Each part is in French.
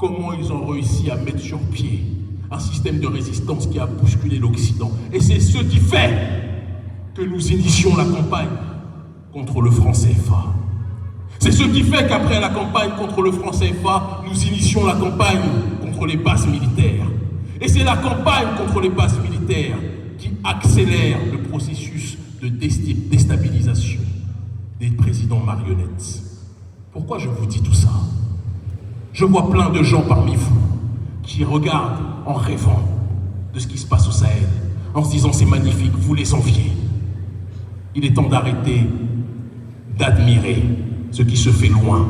comment ils ont réussi à mettre sur pied un système de résistance qui a bousculé l'Occident. Et c'est ce qui fait que nous initions la campagne contre le franc CFA. C'est ce qui fait qu'après la campagne contre le franc CFA, nous initions la campagne contre les bases militaires. Et c'est la campagne contre les bases militaires qui accélère le processus de déstabilisation des présidents marionnettes. Pourquoi je vous dis tout ça? Je vois plein de gens parmi vous qui regardent en rêvant de ce qui se passe au Sahel, en se disant c'est magnifique, vous les enviez. Il est temps d'arrêter d'admirer ce qui se fait loin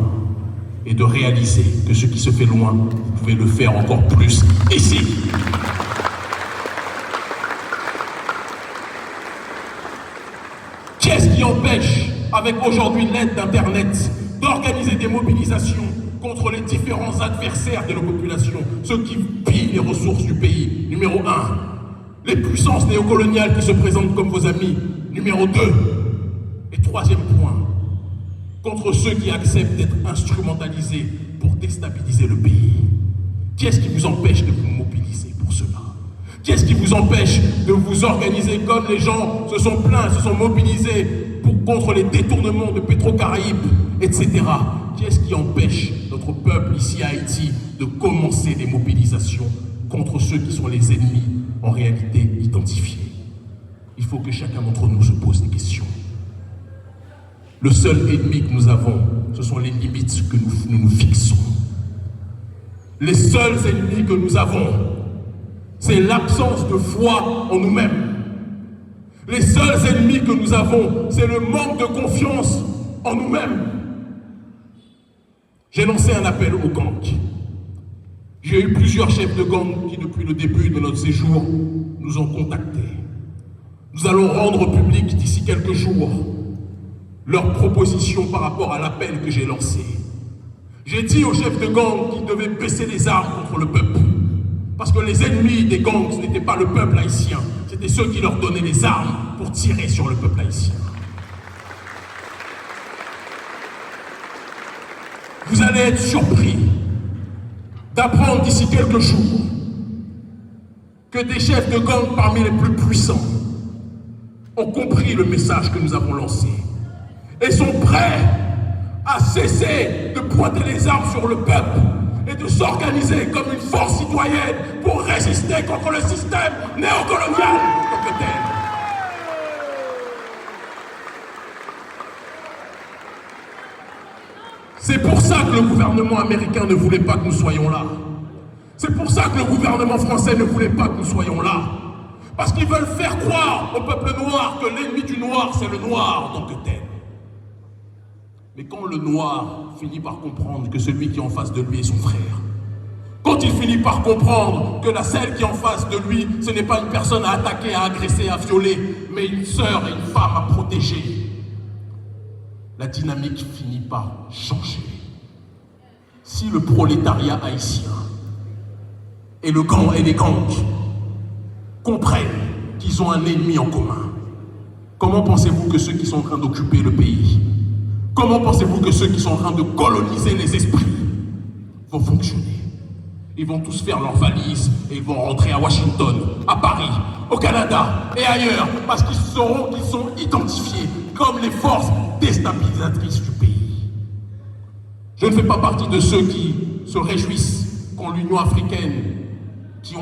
et de réaliser que ce qui se fait loin, vous pouvez le faire encore plus ici. Qu'est-ce qui empêche, avec aujourd'hui l'aide d'Internet, d'organiser des mobilisations contre les différents adversaires de la population, ceux qui pillent les ressources du pays? Numéro 1, les puissances néocoloniales qui se présentent comme vos amis. Numéro 2, et troisième point, contre ceux qui acceptent d'être instrumentalisés pour déstabiliser le pays. Qu'est-ce qui vous empêche de vous mobiliser pour cela? Qu'est-ce qui vous empêche de vous organiser comme les gens se sont plaints, se sont mobilisés contre les détournements de Pétro-Caraïbes, etc. Qu'est-ce qui empêche notre peuple ici à Haïti de commencer des mobilisations contre ceux qui sont les ennemis en réalité identifiés? Il faut que chacun d'entre nous se pose des questions. Le seul ennemi que nous avons, ce sont les limites que nous fixons. Les seuls ennemis que nous avons, c'est l'absence de foi en nous-mêmes. Les seuls ennemis que nous avons, c'est le manque de confiance en nous-mêmes. J'ai lancé un appel aux gangs. J'ai eu plusieurs chefs de gang qui, depuis le début de notre séjour, nous ont contactés. Nous allons rendre public d'ici quelques jours leurs propositions par rapport à l'appel que j'ai lancé. J'ai dit aux chefs de gang qu'ils devaient baisser les armes contre le peuple. Parce que les ennemis des gangs, ce n'était pas le peuple haïtien, c'était ceux qui leur donnaient les armes pour tirer sur le peuple haïtien. Vous allez être surpris d'apprendre d'ici quelques jours que des chefs de gang parmi les plus puissants ont compris le message que nous avons lancé et sont prêts à cesser de pointer les armes sur le peuple et de s'organiser comme une force citoyenne pour résister contre le système néocolonial comme tel. C'est pour ça que le gouvernement américain ne voulait pas que nous soyons là. C'est pour ça que le gouvernement français ne voulait pas que nous soyons là. Parce qu'ils veulent faire croire au peuple noir que l'ennemi du noir, c'est le noir en tant que tel. Mais quand le noir finit par comprendre que celui qui est en face de lui est son frère, quand il finit par comprendre que celle qui est en face de lui, ce n'est pas une personne à attaquer, à agresser, à violer, mais une sœur et une femme à protéger, la dynamique finit par changer. Si le prolétariat haïtien et les gangs comprennent qu'ils ont un ennemi en commun, comment pensez-vous que ceux qui sont en train d'occuper le pays, comment pensez-vous que ceux qui sont en train de coloniser les esprits vont fonctionner? Ils vont tous faire leurs valises et ils vont rentrer à Washington, à Paris, au Canada et ailleurs, parce qu'ils sauront qu'ils sont identifiés comme les forces déstabilisatrices du pays. Je ne fais pas partie de ceux qui se réjouissent quand l'Union africaine, qui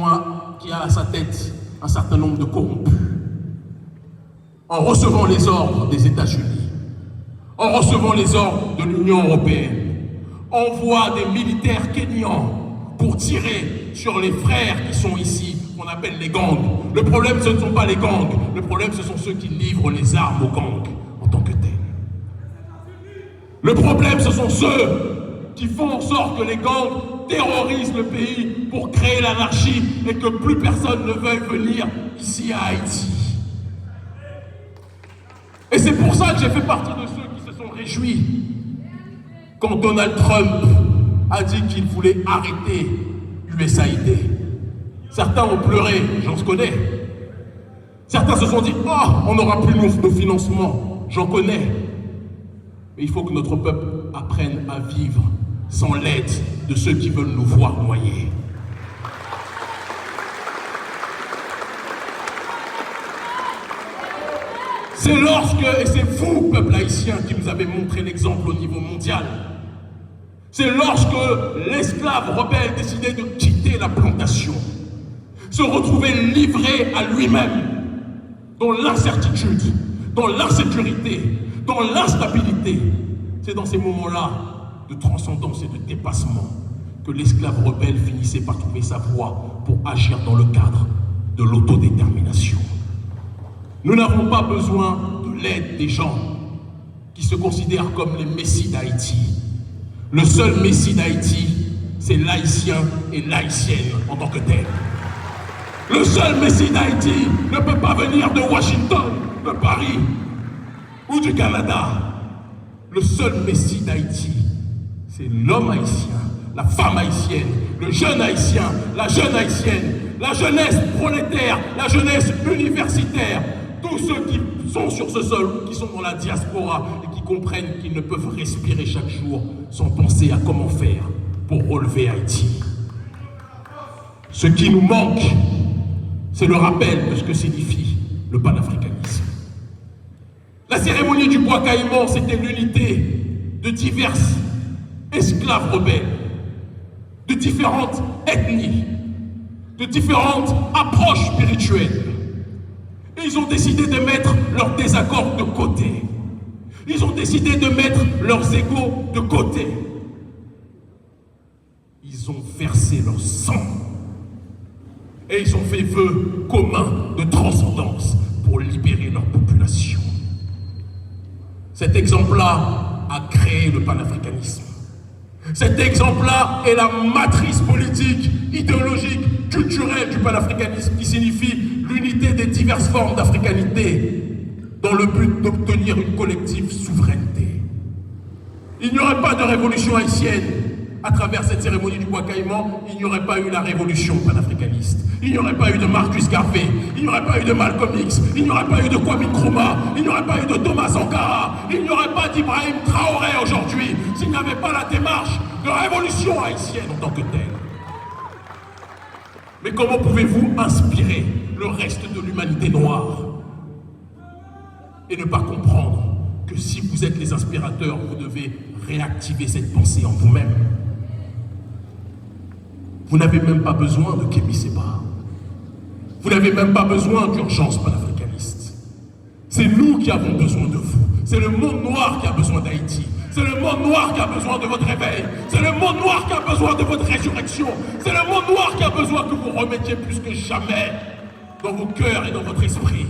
a à sa tête un certain nombre de corrompus, en recevant les ordres des États-Unis, en recevant les ordres de l'Union européenne, envoie des militaires kenyans pour tirer sur les frères qui sont ici, qu'on appelle les gangs. Le problème, ce ne sont pas les gangs, le problème, ce sont ceux qui livrent les armes aux gangs en tant que tels. Le problème, ce sont ceux qui font en sorte que les gangs terrorisent le pays pour créer l'anarchie et que plus personne ne veuille venir ici à Haïti. Et c'est pour ça que j'ai fait partie de ceux qui se sont réjouis quand Donald Trump a dit qu'il voulait arrêter l'USAID. Certains ont pleuré, j'en connais. Certains se sont dit « Oh, on n'aura plus de financement », j'en connais. Mais il faut que notre peuple apprenne à vivre sans l'aide de ceux qui veulent nous voir noyer. C'est lorsque, et c'est vous, peuple haïtien, qui nous avez montré l'exemple au niveau mondial. C'est lorsque l'esclave rebelle décidait de quitter la plantation, se retrouver livré à lui-même, dans l'incertitude, dans l'insécurité, dans l'instabilité. C'est dans ces moments-là de transcendance et de dépassement que l'esclave rebelle finissait par trouver sa voie pour agir dans le cadre de l'autodétermination. Nous n'avons pas besoin de l'aide des gens qui se considèrent comme les messies d'Haïti. Le seul messie d'Haïti, c'est l'haïtien et l'haïtienne en tant que tel. Le seul messie d'Haïti ne peut pas venir de Washington, de Paris ou du Canada. Le seul messie d'Haïti, c'est l'homme haïtien, la femme haïtienne, le jeune haïtien, la jeune haïtienne, la jeunesse prolétaire, la jeunesse universitaire, tous ceux qui sont sur ce sol, qui sont dans la diaspora et qui comprennent qu'ils ne peuvent respirer chaque jour sans penser à comment faire pour relever Haïti. Ce qui nous manque, c'est le rappel de ce que signifie le panafricanisme. La cérémonie du bois caïman, c'était l'unité de diverses esclaves rebelles, de différentes ethnies, de différentes approches spirituelles. Et ils ont décidé de mettre leurs désaccords de côté. Ils ont décidé de mettre leurs égos de côté. Ils ont versé leur sang. Et ils ont fait vœu commun de transcendance pour libérer leur population. Cet exemple-là a créé le panafricanisme. Cet exemple-là est la matrice politique, idéologique, culturelle du panafricanisme qui signifie l'unité des diverses formes d'africanité dans le but d'obtenir une collective souveraineté. Il n'y aurait pas de révolution haïtienne à travers cette cérémonie du bois caïman, il n'y aurait pas eu la révolution panafricaniste. Il n'y aurait pas eu de Marcus Garvey, il n'y aurait pas eu de Malcolm X, il n'y aurait pas eu de Kwame Nkrumah, il n'y aurait pas eu de Thomas Sankara, il n'y aurait pas d'Ibrahim Traoré aujourd'hui s'il n'y avait pas la démarche de révolution haïtienne en tant que telle. Mais comment pouvez-vous inspirer le reste de l'humanité noire et ne pas comprendre que si vous êtes les inspirateurs, vous devez réactiver cette pensée en vous-même? Vous n'avez même pas besoin de Kémy Séba. Vous n'avez même pas besoin d'urgence panafricaniste. C'est nous qui avons besoin de vous. C'est le monde noir qui a besoin d'Haïti. C'est le monde noir qui a besoin de votre réveil. C'est le monde noir qui a besoin de votre résurrection. C'est le monde noir qui a besoin que vous remettiez plus que jamais dans vos cœurs et dans votre esprit